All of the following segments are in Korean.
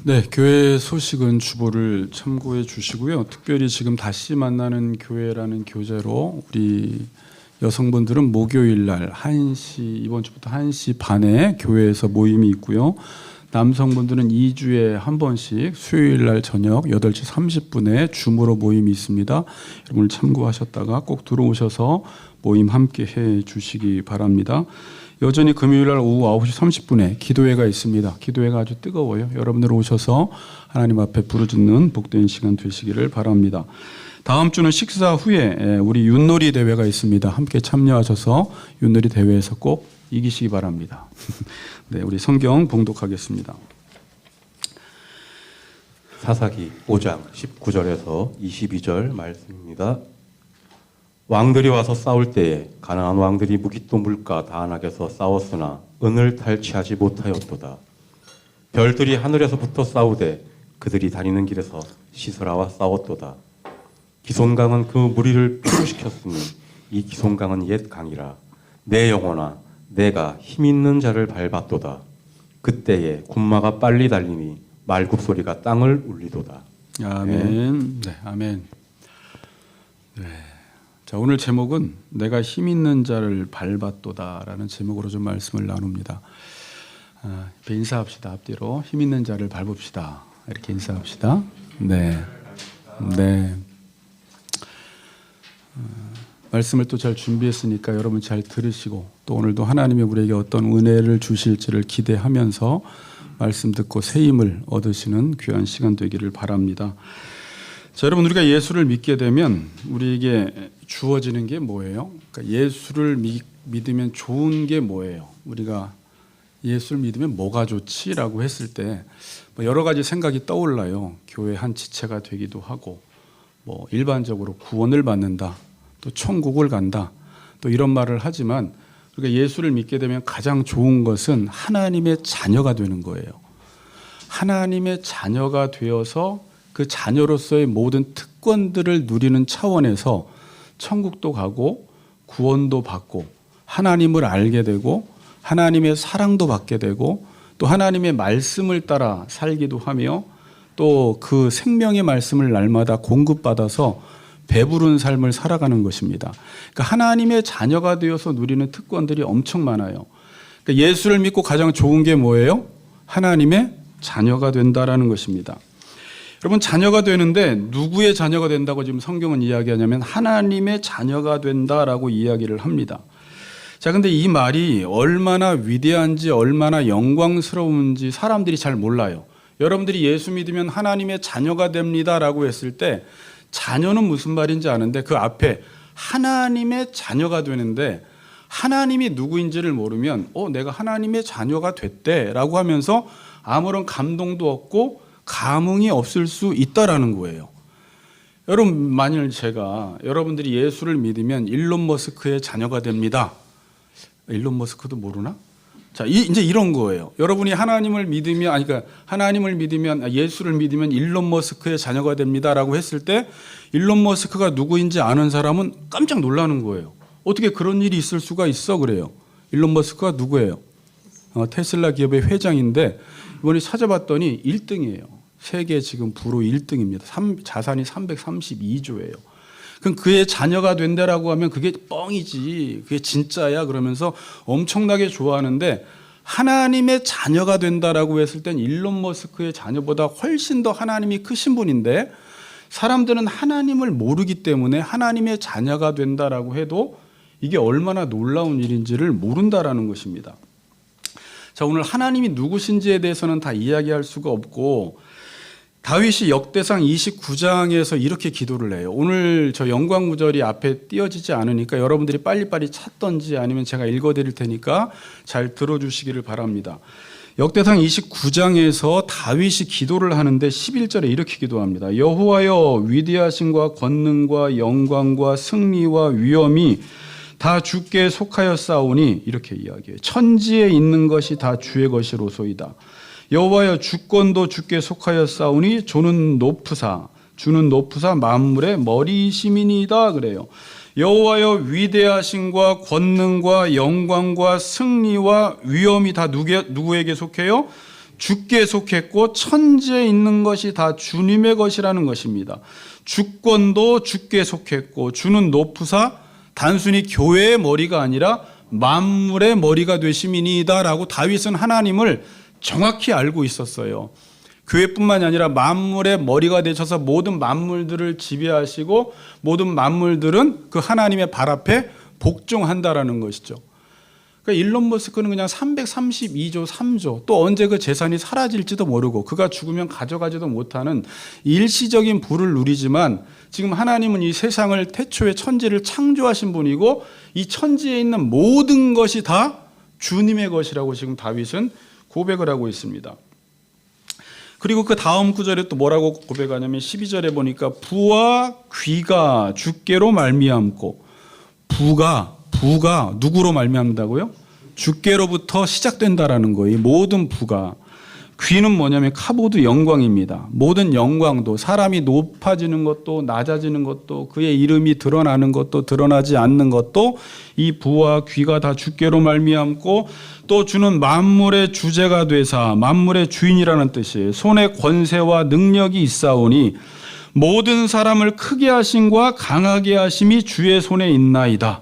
네, 교회 소식은 주보를 참고해 주시고요. 특별히 지금 다시 만나는 교회라는 교재로 우리 여성분들은 목요일 날 1시, 이번 주부터 1시 반에 교회에서 모임이 있고요. 남성분들은 2주에 한 번씩 수요일 날 저녁 8시 30분에 줌으로 모임이 있습니다. 여러분 참고하셨다가 꼭 들어오셔서 모임 함께 해 주시기 바랍니다. 여전히 금요일 날 오후 9시 30분에 기도회가 있습니다. 기도회가 아주 뜨거워요. 여러분들 오셔서 하나님 앞에 부르짖는 복된 시간 되시기를 바랍니다. 다음 주는 식사 후에 우리 윷놀이 대회가 있습니다. 함께 참여하셔서 윷놀이 대회에서 꼭 이기시기 바랍니다. 네, 우리 성경 봉독하겠습니다. 사사기 5장 19절에서 22절 말씀입니다. 왕들이 와서 싸울 때에 가나안 왕들이 무깃도 물가 다안악에서 싸웠으나 은을 탈취하지 못하였도다. 별들이 하늘에서부터 싸우되 그들이 다니는 길에서 시스라와 싸웠도다. 기손강은 그 무리를 피로시켰으니 이 기손강은 옛 강이라. 내 영혼아 내가 힘있는 자를 밟았도다. 그때에 군마가 빨리 달리니 말굽소리가 땅을 울리도다. 아멘. 네, 아멘. 네. 자, 오늘 제목은 내가 힘 있는 자를 밟았도다라는 제목으로 좀 말씀을 나눕니다. 인사합시다. 앞뒤로 힘 있는 자를 밟읍시다. 이렇게 인사합시다. 네, 네. 말씀을 또 잘 준비했으니까 여러분 잘 들으시고 또 오늘도 하나님이 우리에게 어떤 은혜를 주실지를 기대하면서 말씀 듣고 새 힘을 얻으시는 귀한 시간 되기를 바랍니다. 자, 여러분 우리가 예수를 믿게 되면 우리에게 주어지는 게 뭐예요? 그러니까 예수를 믿으면 좋은 게 뭐예요? 우리가 예수를 믿으면 뭐가 좋지라고 했을 때 여러 가지 생각이 떠올라요. 교회 한 지체가 되기도 하고 일반적으로 구원을 받는다. 또 천국을 간다. 또 이런 말을 하지만 우리가 예수를 믿게 되면 가장 좋은 것은 하나님의 자녀가 되는 거예요. 하나님의 자녀가 되어서 그 자녀로서의 모든 특권들을 누리는 차원에서 천국도 가고 구원도 받고 하나님을 알게 되고 하나님의 사랑도 받게 되고 또 하나님의 말씀을 따라 살기도 하며 또 그 생명의 말씀을 날마다 공급받아서 배부른 삶을 살아가는 것입니다. 그러니까 하나님의 자녀가 되어서 누리는 특권들이 엄청 많아요. 그러니까 예수를 믿고 가장 좋은 게 뭐예요? 하나님의 자녀가 된다라는 것입니다. 여러분 자녀가 되는데 누구의 자녀가 된다고 지금 성경은 이야기하냐면 하나님의 자녀가 된다라고 이야기를 합니다. 자, 근데 이 말이 얼마나 위대한지 얼마나 영광스러운지 사람들이 잘 몰라요. 여러분들이 예수 믿으면 하나님의 자녀가 됩니다라고 했을 때 자녀는 무슨 말인지 아는데 그 앞에 하나님의 자녀가 되는데 하나님이 누구인지를 모르면 내가 하나님의 자녀가 됐대라고 하면서 아무런 감동도 없고 감흥이 없을 수 있다라는 거예요. 여러분 만일 제가 여러분들이 예수를 믿으면 일론 머스크의 자녀가 됩니다. 일론 머스크도 모르나? 자, 이제 이런 거예요. 여러분이 하나님을 믿으면, 하나님을 믿으면, 예수를 믿으면 일론 머스크의 자녀가 됩니다라고 했을 때 일론 머스크가 누구인지 아는 사람은 깜짝 놀라는 거예요. 어떻게 그런 일이 있을 수가 있어? 그래요. 일론 머스크가 누구예요? 테슬라 기업의 회장인데 이번에 찾아봤더니 1등이에요. 세계 지금 부로 1등입니다. 자산이 332조예요. 그럼 그의 자녀가 된다라고 하면 그게 뻥이지, 그게 진짜야 그러면서 엄청나게 좋아하는데 하나님의 자녀가 된다라고 했을 땐 일론 머스크의 자녀보다 훨씬 더 하나님이 크신 분인데 사람들은 하나님을 모르기 때문에 하나님의 자녀가 된다라고 해도 이게 얼마나 놀라운 일인지를 모른다라는 것입니다. 자, 오늘 하나님이 누구신지에 대해서는 다 이야기할 수가 없고 다윗이 역대상 29장에서 이렇게 기도를 해요. 오늘 저 영광 구절이 앞에 띄어지지 않으니까 여러분들이 빨리빨리 찾던지 아니면 제가 읽어드릴 테니까 잘 들어주시기를 바랍니다. 역대상 29장에서 다윗이 기도를 하는데 11절에 이렇게 기도합니다. 여호와여 위대하심과 권능과 영광과 승리와 위엄이 다 주께 속하였사오니 이렇게 이야기해요. 천지에 있는 것이 다 주의 것이로소이다. 여호와여 주권도 주께 속하였사오니 주는 높으사 만물의 머리이심이니이다 그래요. 여호와여 위대하심과 권능과 영광과 승리와 위엄이 다 누구에게 속해요? 주께 속했고 천지에 있는 것이 다 주님의 것이라는 것입니다. 주권도 주께 속했고 주는 높으사 단순히 교회의 머리가 아니라 만물의 머리가 되심이니이다라고 다윗은 하나님을 정확히 알고 있었어요. 교회뿐만이 아니라 만물의 머리가 되셔서 모든 만물들을 지배하시고 모든 만물들은 그 하나님의 발 앞에 복종한다라는 것이죠. 그러니까 일론 머스크는 그냥 332조 3조 또 언제 그 재산이 사라질지도 모르고 그가 죽으면 가져가지도 못하는 일시적인 부를 누리지만 지금 하나님은 이 세상을 태초에 천지를 창조하신 분이고 이 천지에 있는 모든 것이 다 주님의 것이라고 지금 다윗은 고백을 하고 있습니다. 그리고 그 다음 구절에 또 뭐라고 고백하냐면 12절에 보니까 부와 귀가 주께로 말미암고 부가 누구로 말미암다고요? 주께로부터 시작된다라는 거예요. 모든 부가. 귀는 뭐냐면 카보드 영광입니다. 모든 영광도 사람이 높아지는 것도 낮아지는 것도 그의 이름이 드러나는 것도 드러나지 않는 것도 이 부와 귀가 다 주께로 말미암고 또 주는 만물의 주제가 되사 만물의 주인이라는 뜻이에요. 손에 권세와 능력이 있사오니 모든 사람을 크게 하심과 강하게 하심이 주의 손에 있나이다.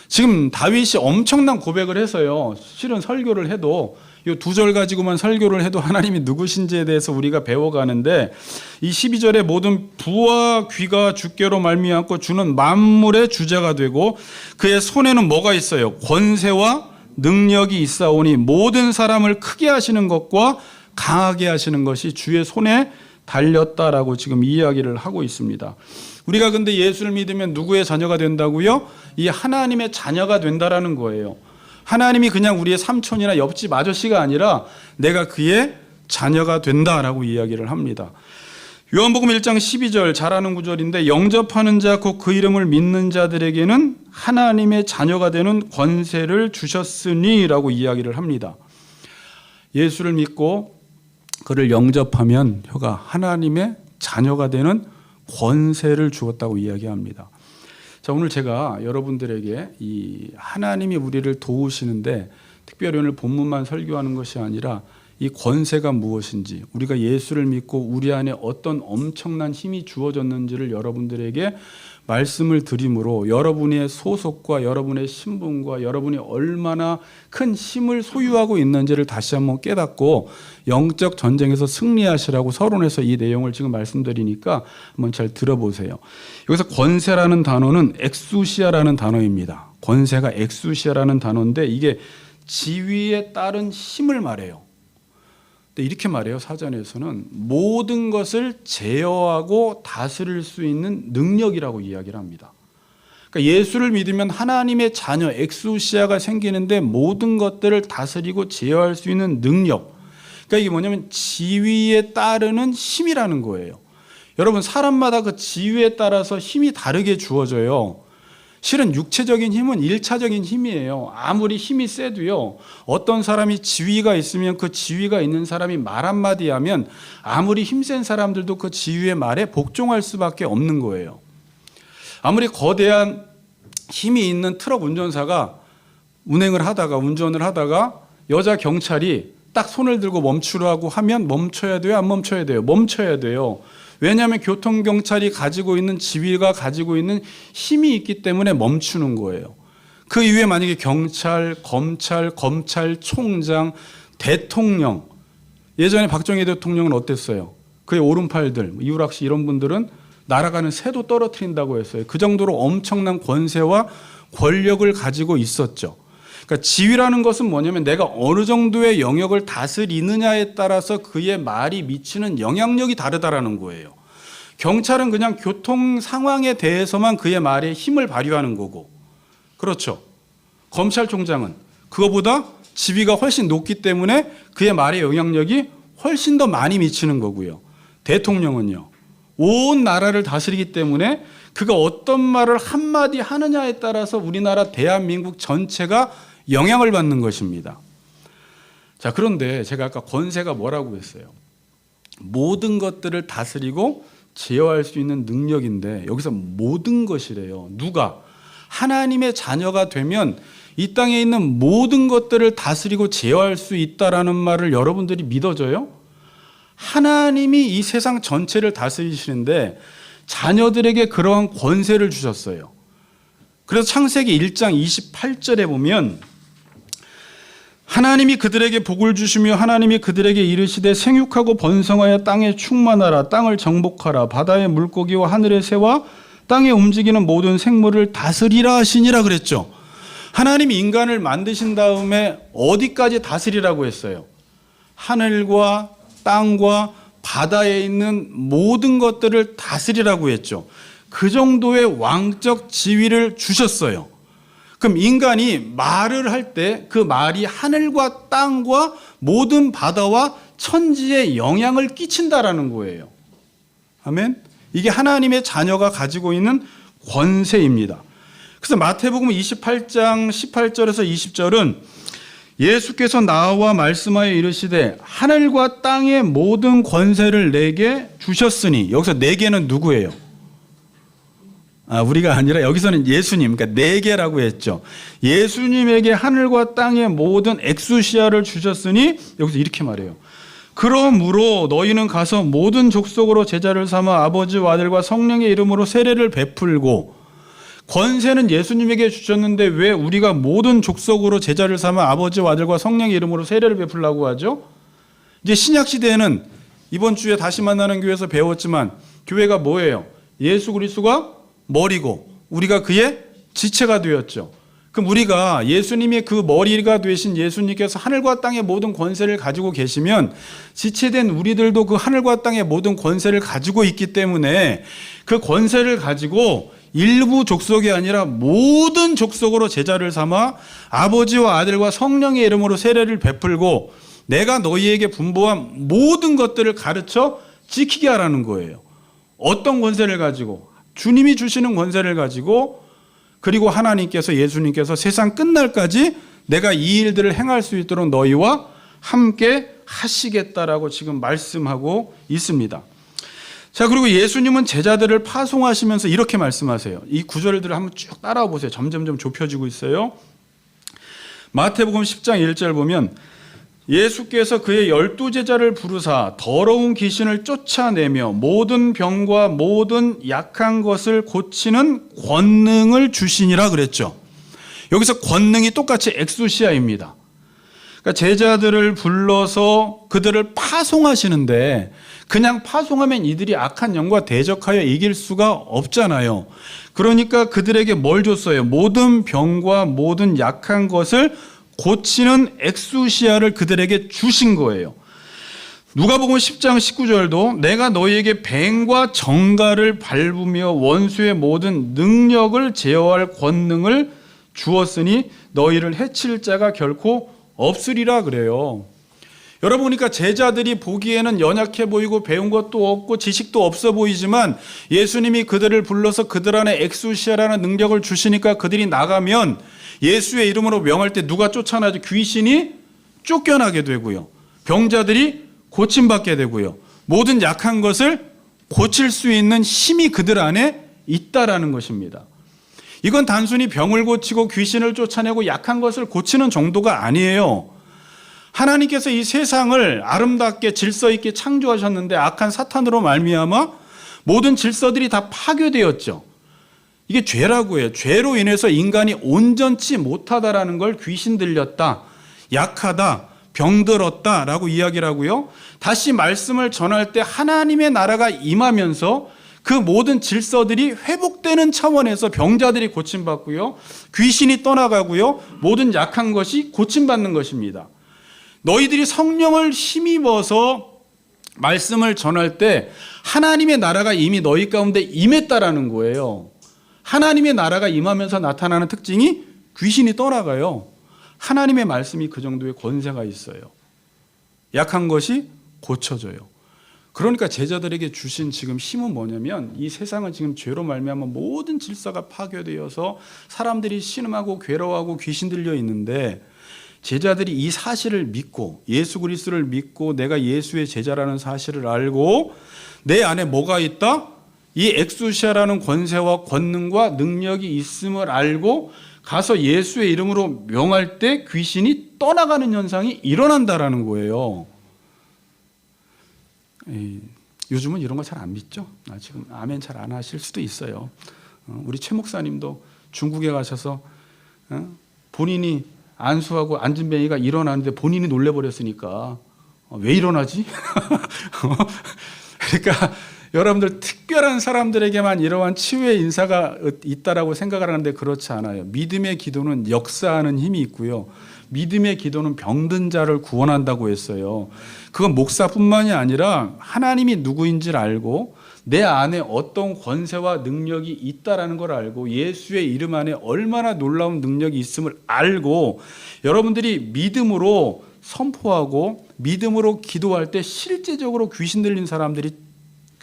지금 다윗이 엄청난 고백을 해서요. 실은 설교를 해도 이 2절 가지고만 설교를 해도 하나님이 누구신지에 대해서 우리가 배워가는데 이 12절에 모든 부와 귀가 주께로 말미암고 주는 만물의 주제가 되고 그의 손에는 뭐가 있어요? 권세와 능력이 있사오니 모든 사람을 크게 하시는 것과 강하게 하시는 것이 주의 손에 달렸다라고 지금 이야기를 하고 있습니다. 우리가 근데 예수를 믿으면 누구의 자녀가 된다고요? 이 하나님의 자녀가 된다라는 거예요. 하나님이 그냥 우리의 삼촌이나 옆집 아저씨가 아니라 내가 그의 자녀가 된다라고 이야기를 합니다. 요한복음 1장 12절 잘 아는 구절인데 영접하는 자 곧 그 이름을 믿는 자들에게는 하나님의 자녀가 되는 권세를 주셨으니라고 이야기를 합니다. 예수를 믿고 그를 영접하면 혀가 하나님의 자녀가 되는 권세를 주었다고 이야기합니다. 자, 오늘 제가 여러분들에게 이 하나님이 우리를 도우시는데 특별히 오늘 본문만 설교하는 것이 아니라 이 권세가 무엇인지 우리가 예수를 믿고 우리 안에 어떤 엄청난 힘이 주어졌는지를 여러분들에게 말씀을 드림으로 여러분의 소속과 여러분의 신분과 여러분이 얼마나 큰 힘을 소유하고 있는지를 다시 한번 깨닫고 영적 전쟁에서 승리하시라고 서론에서 이 내용을 지금 말씀드리니까 한번 잘 들어보세요. 여기서 권세라는 단어는 엑수시아라는 단어입니다. 권세가 엑수시아라는 단어인데 이게 지위에 따른 힘을 말해요. 근데 이렇게 말해요. 사전에서는 모든 것을 제어하고 다스릴 수 있는 능력이라고 이야기를 합니다. 그러니까 예수를 믿으면 하나님의 자녀 엑수시아가 생기는데 모든 것들을 다스리고 제어할 수 있는 능력. 그러니까 이게 뭐냐면 지위에 따르는 힘이라는 거예요. 여러분 사람마다 그 지위에 따라서 힘이 다르게 주어져요. 실은 육체적인 힘은 1차적인 힘이에요. 아무리 힘이 세도요. 어떤 사람이 지위가 있으면 그 지위가 있는 사람이 말 한마디 하면 아무리 힘센 사람들도 그 지위의 말에 복종할 수밖에 없는 거예요. 아무리 거대한 힘이 있는 트럭 운전사가 운전을 하다가 여자 경찰이 딱 손을 들고 멈추라고 하면 멈춰야 돼요? 안 멈춰야 돼요? 멈춰야 돼요. 왜냐하면 교통경찰이 가지고 있는 지위가 가지고 있는 힘이 있기 때문에 멈추는 거예요. 그 이후에 만약에 경찰, 검찰, 검찰총장, 대통령, 예전에 박정희 대통령은 어땠어요? 그의 오른팔들, 이우락 씨 이런 분들은 날아가는 새도 떨어뜨린다고 했어요. 그 정도로 엄청난 권세와 권력을 가지고 있었죠. 그러니까 지위라는 것은 뭐냐면 내가 어느 정도의 영역을 다스리느냐에 따라서 그의 말이 미치는 영향력이 다르다라는 거예요. 경찰은 그냥 교통 상황에 대해서만 그의 말에 힘을 발휘하는 거고, 그렇죠. 검찰총장은 그거보다 지위가 훨씬 높기 때문에 그의 말의 영향력이 훨씬 더 많이 미치는 거고요. 대통령은요, 온 나라를 다스리기 때문에 그가 어떤 말을 한마디 하느냐에 따라서 우리나라 대한민국 전체가 영향을 받는 것입니다. 자, 그런데 제가 아까 권세가 뭐라고 했어요? 모든 것들을 다스리고 제어할 수 있는 능력인데 여기서 모든 것이래요. 누가? 하나님의 자녀가 되면 이 땅에 있는 모든 것들을 다스리고 제어할 수 있다라는 말을 여러분들이 믿어져요? 하나님이 이 세상 전체를 다스리시는데 자녀들에게 그러한 권세를 주셨어요. 그래서 창세기 1장 28절에 보면 하나님이 그들에게 복을 주시며 하나님이 그들에게 이르시되 생육하고 번성하여 땅에 충만하라. 땅을 정복하라. 바다의 물고기와 하늘의 새와 땅에 움직이는 모든 생물을 다스리라 하시니라 그랬죠. 하나님이 인간을 만드신 다음에 어디까지 다스리라고 했어요? 하늘과 땅과 바다에 있는 모든 것들을 다스리라고 했죠. 그 정도의 왕적 지위를 주셨어요. 그럼 인간이 말을 할 때 그 말이 하늘과 땅과 모든 바다와 천지에 영향을 끼친다라는 거예요. 아멘. 이게 하나님의 자녀가 가지고 있는 권세입니다. 그래서 마태복음 28장 18절에서 20절은 예수께서 나와 말씀하여 이르시되 하늘과 땅의 모든 권세를 내게 주셨으니, 여기서 내게는 누구예요? 우리가 아니라 여기서는 예수님, 그러니까 내게라고 했죠. 예수님에게 하늘과 땅의 모든 엑수시아를 주셨으니, 여기서 이렇게 말해요. 그러므로 너희는 가서 모든 족속으로 제자를 삼아 아버지와 아들과 성령의 이름으로 세례를 베풀고, 권세는 예수님에게 주셨는데 왜 우리가 모든 족속으로 제자를 삼아 아버지와 아들과 성령의 이름으로 세례를 베풀라고 하죠? 이제 신약 시대에는 이번 주에 다시 만나는 교회에서 배웠지만 교회가 뭐예요? 예수 그리스도가 머리고 우리가 그의 지체가 되었죠. 그럼 우리가 예수님이 그 머리가 되신 예수님께서 하늘과 땅의 모든 권세를 가지고 계시면 지체된 우리들도 그 하늘과 땅의 모든 권세를 가지고 있기 때문에 그 권세를 가지고 일부 족속이 아니라 모든 족속으로 제자를 삼아 아버지와 아들과 성령의 이름으로 세례를 베풀고 내가 너희에게 분부한 모든 것들을 가르쳐 지키게 하라는 거예요. 어떤 권세를 가지고? 주님이 주시는 권세를 가지고, 그리고 하나님께서, 예수님께서 세상 끝날까지 내가 이 일들을 행할 수 있도록 너희와 함께 하시겠다라고 지금 말씀하고 있습니다. 자, 그리고 예수님은 제자들을 파송하시면서 이렇게 말씀하세요. 이 구절들을 한번 쭉 따라와 보세요. 점점점 좁혀지고 있어요. 마태복음 10장 1절 보면 예수께서 그의 12제자를 부르사 더러운 귀신을 쫓아내며 모든 병과 모든 약한 것을 고치는 권능을 주시니라 그랬죠. 여기서 권능이 똑같이 엑수시아입니다. 그러니까 제자들을 불러서 그들을 파송하시는데 그냥 파송하면 이들이 악한 영과 대적하여 이길 수가 없잖아요. 그러니까 그들에게 뭘 줬어요? 모든 병과 모든 약한 것을 고치는 엑수시아를 그들에게 주신 거예요. 누가복음 10장 19절도 내가 너희에게 뱀과 정갈을 밟으며 원수의 모든 능력을 제어할 권능을 주었으니 너희를 해칠 자가 결코 없으리라 그래요. 여러분, 그러니까 제자들이 보기에는 연약해 보이고 배운 것도 없고 지식도 없어 보이지만 예수님이 그들을 불러서 그들 안에 엑수시아라는 능력을 주시니까 그들이 나가면 예수의 이름으로 명할 때 누가 쫓아나죠? 귀신이 쫓겨나게 되고요. 병자들이 고침받게 되고요. 모든 약한 것을 고칠 수 있는 힘이 그들 안에 있다라는 것입니다. 이건 단순히 병을 고치고 귀신을 쫓아내고 약한 것을 고치는 정도가 아니에요. 하나님께서 이 세상을 아름답게 질서 있게 창조하셨는데 악한 사탄으로 말미암아 모든 질서들이 다 파괴되었죠. 이게 죄라고 해요. 죄로 인해서 인간이 온전치 못하다라는 걸 귀신 들렸다, 약하다, 병들었다라고 이야기를 하고요. 다시 말씀을 전할 때 하나님의 나라가 임하면서 그 모든 질서들이 회복되는 차원에서 병자들이 고침받고요. 귀신이 떠나가고요. 모든 약한 것이 고침받는 것입니다. 너희들이 성령을 힘입어서 말씀을 전할 때 하나님의 나라가 이미 너희 가운데 임했다라는 거예요. 하나님의 나라가 임하면서 나타나는 특징이 귀신이 떠나가요. 하나님의 말씀이 그 정도의 권세가 있어요. 약한 것이 고쳐져요. 그러니까 제자들에게 주신 지금 힘은 뭐냐면 이 세상은 지금 죄로 말미암아 모든 질서가 파괴되어서 사람들이 신음하고 괴로워하고 귀신 들려 있는데 제자들이 이 사실을 믿고 예수 그리스도를 믿고 내가 예수의 제자라는 사실을 알고 내 안에 뭐가 있다? 이 엑수시아라는 권세와 권능과 능력이 있음을 알고 가서 예수의 이름으로 명할 때 귀신이 떠나가는 현상이 일어난다라는 거예요. 요즘은 이런 거 잘 안 믿죠? 지금 아멘 잘 안 하실 수도 있어요. 우리 최 목사님도 중국에 가셔서 본인이 안수하고 안진뱅이가 일어나는데 본인이 놀래버렸으니까 왜 일어나지? 그러니까 여러분들 특별한 사람들에게만 이러한 치유의 인사가 있다라고 생각을 하는데 그렇지 않아요. 믿음의 기도는 역사하는 힘이 있고요. 믿음의 기도는 병든 자를 구원한다고 했어요. 그건 목사뿐만이 아니라 하나님이 누구인지를 알고 내 안에 어떤 권세와 능력이 있다라는 걸 알고 예수의 이름 안에 얼마나 놀라운 능력이 있음을 알고 여러분들이 믿음으로 선포하고 믿음으로 기도할 때 실제적으로 귀신 들린 사람들이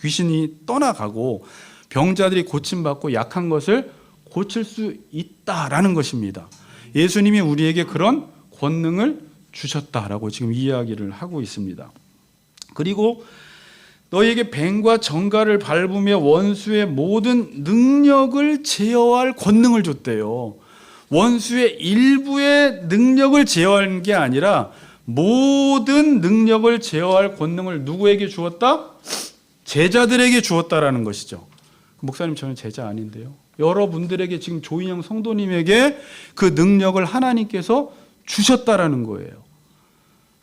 귀신이 떠나가고 병자들이 고침받고 약한 것을 고칠 수 있다라는 것입니다. 예수님이 우리에게 그런 권능을 주셨다라고 지금 이야기를 하고 있습니다. 그리고 너희에게 뱀과 정갈을 밟으며 원수의 모든 능력을 제어할 권능을 줬대요. 원수의 일부의 능력을 제어하는 게 아니라 모든 능력을 제어할 권능을 누구에게 주었다? 제자들에게 주었다라는 것이죠. 목사님 저는 제자 아닌데요. 여러분들에게 지금 조인영 성도님에게 그 능력을 하나님께서 주셨다라는 거예요.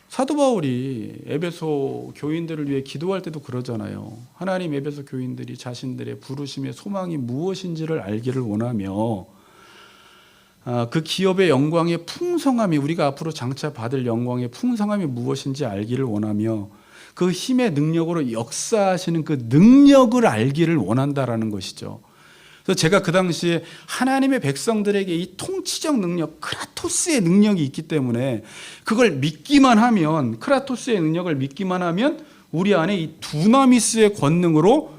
사도 바울이 에베소 교인들을 위해 기도할 때도 그러잖아요. 하나님 에베소 교인들이 자신들의 부르심의 소망이 무엇인지를 알기를 원하며 그 기업의 영광의 풍성함이 우리가 앞으로 장차 받을 영광의 풍성함이 무엇인지 알기를 원하며 그 힘의 능력으로 역사하시는 그 능력을 알기를 원한다라는 것이죠. 그래서 제가 그 당시에 하나님의 백성들에게 이 통치적 능력, 크라토스의 능력이 있기 때문에 그걸 믿기만 하면, 크라토스의 능력을 믿기만 하면 우리 안에 이 두나미스의 권능으로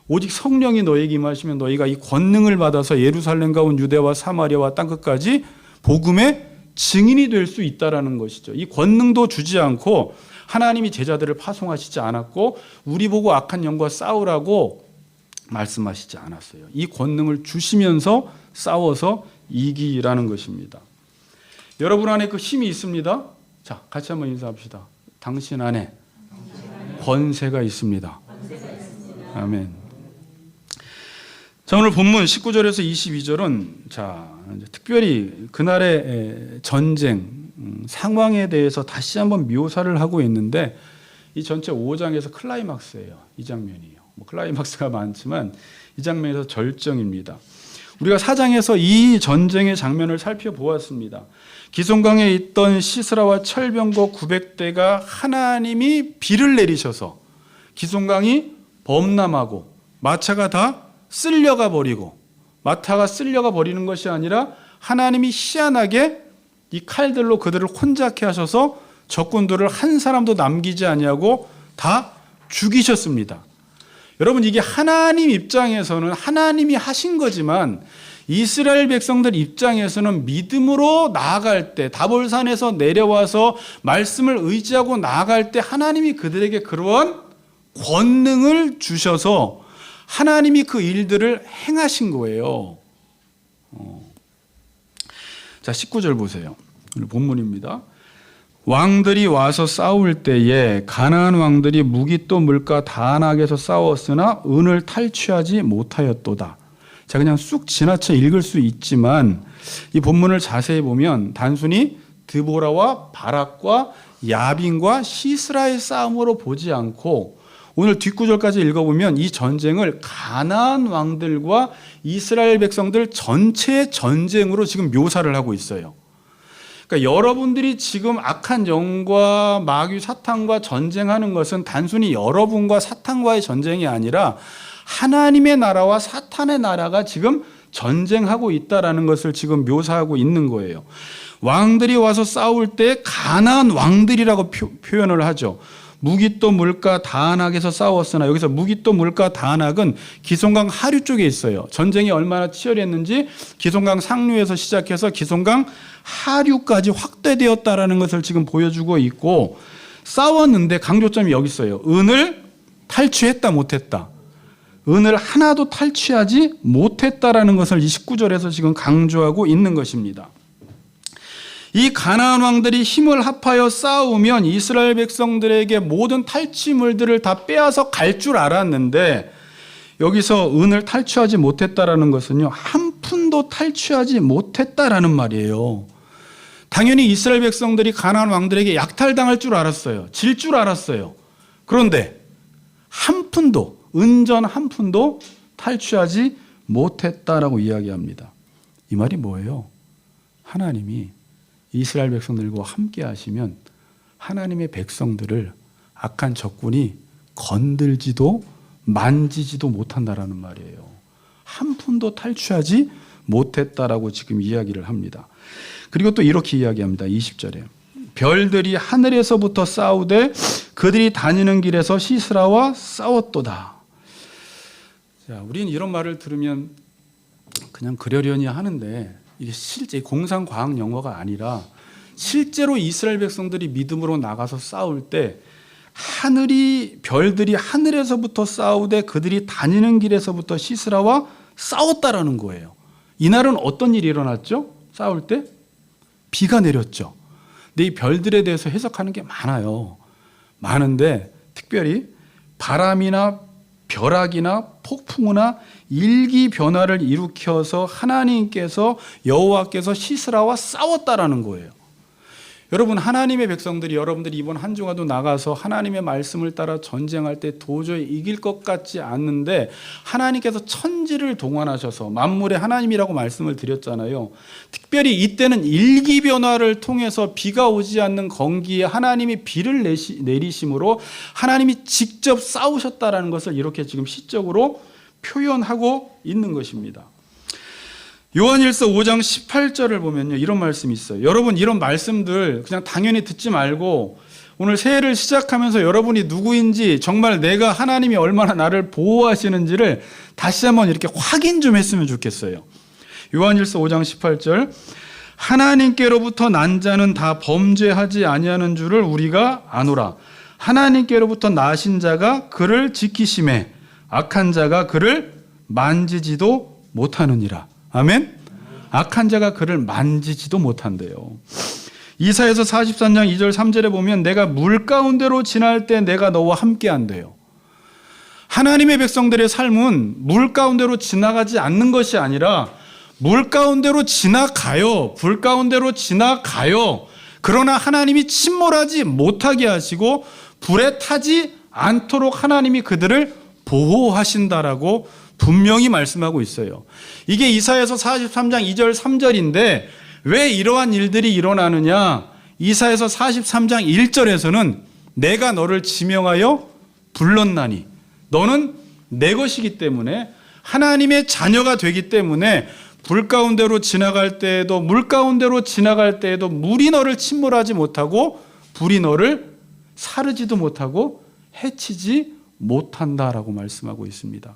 오직 성령이 너에게 임하시면 너희가 이 권능을 받아서 예루살렘과 온 유대와 사마리아와 땅끝까지 복음의 증인이 될 수 있다라는 것이죠. 이 권능도 주지 않고 하나님이 제자들을 파송하시지 않았고 우리 보고 악한 영과 싸우라고 말씀하시지 않았어요. 이 권능을 주시면서 싸워서 이기라는 것입니다. 여러분 안에 그 힘이 있습니다. 자, 같이 한번 인사합시다. 당신 안에 권세가 있습니다. 아멘. 자, 오늘 본문 19절에서 22절은 자, 특별히 그날의 전쟁 상황에 대해서 다시 한번 묘사를 하고 있는데 이 전체 5장에서 클라이막스예요. 이 장면이요. 클라이막스가 많지만 이 장면에서 절정입니다. 우리가 4장에서 이 전쟁의 장면을 살펴보았습니다. 기송강에 있던 시스라와 철병거 900대가 하나님이 비를 내리셔서 기송강이 범람하고 마차가 다 쓸려가 버리고 마타가 쓸려가 버리는 것이 아니라 하나님이 희한하게 이 칼들로 그들을 혼잡케 하셔서 적군들을 한 사람도 남기지 아니하고 다 죽이셨습니다. 여러분 이게 하나님 입장에서는 하나님이 하신 거지만 이스라엘 백성들 입장에서는 믿음으로 나아갈 때 다볼산에서 내려와서 말씀을 의지하고 나아갈 때 하나님이 그들에게 그러한 권능을 주셔서 하나님이 그 일들을 행하신 거예요. 자, 19절 보세요. 오늘 본문입니다. 왕들이 와서 싸울 때에 가나안 왕들이 무기또 물가 다안악에서 싸웠으나 은을 탈취하지 못하였도다. 자, 그냥 쑥 지나쳐 읽을 수 있지만 이 본문을 자세히 보면 단순히 드보라와 바락과 야빈과 시스라의 싸움으로 보지 않고 오늘 뒷구절까지 읽어보면 이 전쟁을 가나안 왕들과 이스라엘 백성들 전체의 전쟁으로 지금 묘사를 하고 있어요. 그러니까 여러분들이 지금 악한 영과 마귀 사탄과 전쟁하는 것은 단순히 여러분과 사탄과의 전쟁이 아니라 하나님의 나라와 사탄의 나라가 지금 전쟁하고 있다라는 것을 지금 묘사하고 있는 거예요. 왕들이 와서 싸울 때 가나안 왕들이라고 표현을 하죠. 무기또 물가 다안악에서 싸웠으나 여기서 무기또 물가 다안악은 기송강 하류 쪽에 있어요. 전쟁이 얼마나 치열했는지 기송강 상류에서 시작해서 기송강 하류까지 확대되었다라는 것을 지금 보여주고 있고 싸웠는데 강조점이 여기 있어요. 은을 탈취했다 못했다. 은을 하나도 탈취하지 못했다라는 것을 29절에서 지금 강조하고 있는 것입니다. 이 가나안 왕들이 힘을 합하여 싸우면 이스라엘 백성들에게 모든 탈취물들을 다 빼앗아 갈 줄 알았는데 여기서 은을 탈취하지 못했다라는 것은요, 한 푼도 탈취하지 못했다라는 말이에요. 당연히 이스라엘 백성들이 가나안 왕들에게 약탈당할 줄 알았어요. 질 줄 알았어요. 그런데 한 푼도, 은전 한 푼도 탈취하지 못했다라고 이야기합니다. 이 말이 뭐예요? 하나님이 이스라엘 백성들과 함께 하시면 하나님의 백성들을 악한 적군이 건들지도 만지지도 못한다라는 말이에요. 한 푼도 탈취하지 못했다라고 지금 이야기를 합니다. 그리고 또 이렇게 이야기합니다. 20절에 별들이 하늘에서부터 싸우되 그들이 다니는 길에서 시스라와 싸웠도다. 자, 우리는 이런 말을 들으면 그냥 그러려니 하는데 이게 실제 공상과학 용어가 아니라 실제로 이스라엘 백성들이 믿음으로 나가서 싸울 때 별들이 하늘에서부터 싸우되 그들이 다니는 길에서부터 시스라와 싸웠다라는 거예요. 이날은 어떤 일이 일어났죠? 싸울 때 비가 내렸죠. 근데 이 별들에 대해서 해석하는 게 많아요. 많은데 특별히 바람이나 벼락이나 폭풍우나 일기 변화를 일으켜서 하나님께서 여호와께서 시스라와 싸웠다라는 거예요. 여러분, 하나님의 백성들이 여러분들이 이번 한 주간도 나가서 하나님의 말씀을 따라 전쟁할 때 도저히 이길 것 같지 않는데 하나님께서 천지를 동원하셔서 만물의 하나님이라고 말씀을 드렸잖아요. 특별히 이때는 일기 변화를 통해서 비가 오지 않는 건기에 하나님이 비를 내리심으로 하나님이 직접 싸우셨다라는 것을 이렇게 지금 시적으로 표현하고 있는 것입니다. 요한일서 5장 18절을 보면요, 이런 말씀이 있어요. 여러분, 이런 말씀들 그냥 당연히 듣지 말고 오늘 새해를 시작하면서 여러분이 누구인지, 정말 내가 하나님이 얼마나 나를 보호하시는지를 다시 한번 이렇게 확인 좀 했으면 좋겠어요. 요한일서 5장 18절, 하나님께로부터 난 자는 다 범죄하지 아니하는 줄을 우리가 아노라. 하나님께로부터 나신 자가 그를 지키심에 악한 자가 그를 만지지도 못하느니라. 아멘? 악한 자가 그를 만지지도 못한대요. 이사야서 43장 2절 3절에 보면 내가 물 가운데로 지날 때 내가 너와 함께 한대요. 하나님의 백성들의 삶은 물 가운데로 지나가지 않는 것이 아니라 물 가운데로 지나가요. 불 가운데로 지나가요. 그러나 하나님이 침몰하지 못하게 하시고 불에 타지 않도록 하나님이 그들을 보호하신다라고 분명히 말씀하고 있어요. 이게 이사야서 43장 2절 3절인데 왜 이러한 일들이 일어나느냐? 이사야서 43장 1절에서는 내가 너를 지명하여 불렀나니 너는 내 것이기 때문에 하나님의 자녀가 되기 때문에 불 가운데로 지나갈 때에도 물 가운데로 지나갈 때에도 물이 너를 침몰하지 못하고 불이 너를 사르지도 못하고 해치지 못한다라고 말씀하고 있습니다.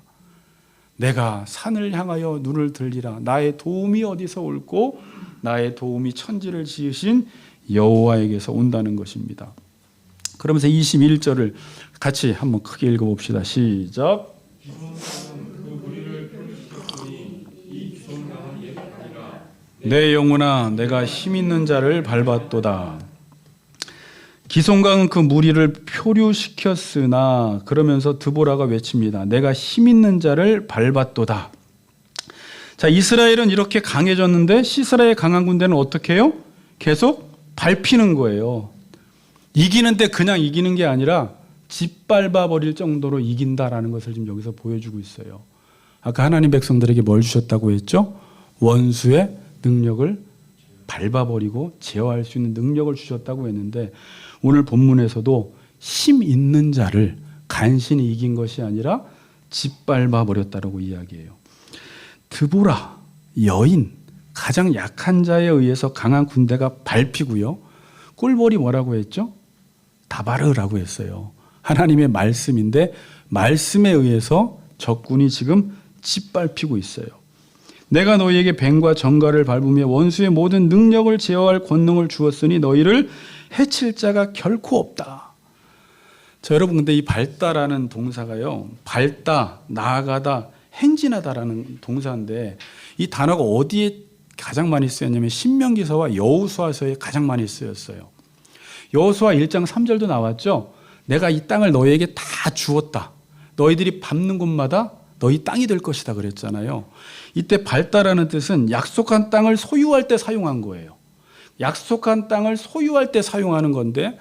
내가 산을 향하여 눈을 들리라. 나의 도움이 어디서 올고 나의 도움이 천지를 지으신 여호와에게서 온다는 것입니다. 그러면서 21절을 같이 한번 크게 읽어봅시다. 시작. 내 영혼아 내가 힘 있는 자를 밟았도다. 기송강은 그 무리를 표류시켰으나 그러면서 드보라가 외칩니다. 내가 힘 있는 자를 밟았도다. 자, 이스라엘은 이렇게 강해졌는데 시스라의 강한 군대는 어떻게 해요? 계속 밟히는 거예요. 이기는데 그냥 이기는 게 아니라 짓밟아 버릴 정도로 이긴다라는 것을 지금 여기서 보여주고 있어요. 아까 하나님 백성들에게 뭘 주셨다고 했죠? 원수의 능력을 밟아버리고 제어할 수 있는 능력을 주셨다고 했는데 오늘 본문에서도 힘 있는 자를 간신히 이긴 것이 아니라 짓밟아 버렸다라고 이야기해요. 드보라, 여인, 가장 약한 자에 의해서 강한 군대가 밟히고요. 꿀벌이 뭐라고 했죠? 다바르라고 했어요. 하나님의 말씀인데 말씀에 의해서 적군이 지금 짓밟히고 있어요. 내가 너희에게 뱀과 정갈을 밟으며 원수의 모든 능력을 제어할 권능을 주었으니 너희를 해칠 자가 결코 없다. 자, 여러분, 근데 이 밟다라는 동사가요, 밟다, 나아가다, 행진하다라는 동사인데 이 단어가 어디에 가장 많이 쓰였냐면 신명기서와 여호수아서에 가장 많이 쓰였어요. 여호수아 1장 3절도 나왔죠. 내가 이 땅을 너희에게 다 주었다. 너희들이 밟는 곳마다 너희 땅이 될 것이다 그랬잖아요. 이때 밟다라는 뜻은 약속한 땅을 소유할 때 사용한 거예요. 약속한 땅을 소유할 때 사용하는 건데,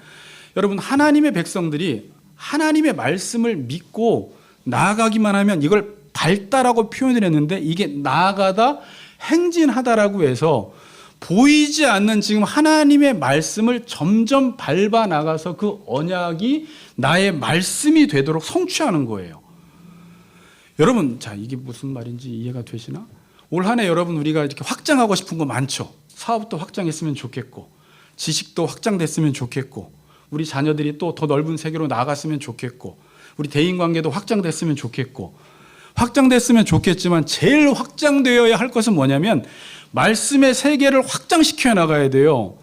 여러분, 하나님의 백성들이 하나님의 말씀을 믿고 나아가기만 하면 이걸 밟다라고 표현을 했는데, 이게 나아가다, 행진하다라고 해서 보이지 않는 지금 하나님의 말씀을 점점 밟아 나가서 그 언약이 나의 말씀이 되도록 성취하는 거예요. 여러분, 자, 이게 무슨 말인지 이해가 되시나? 올 한 해 여러분, 우리가 이렇게 확장하고 싶은 거 많죠. 사업도 확장했으면 좋겠고, 지식도 확장됐으면 좋겠고, 우리 자녀들이 또 더 넓은 세계로 나아갔으면 좋겠고, 우리 대인관계도 확장됐으면 좋겠고, 확장됐으면 좋겠지만 제일 확장되어야 할 것은 뭐냐면 말씀의 세계를 확장시켜 나가야 돼요.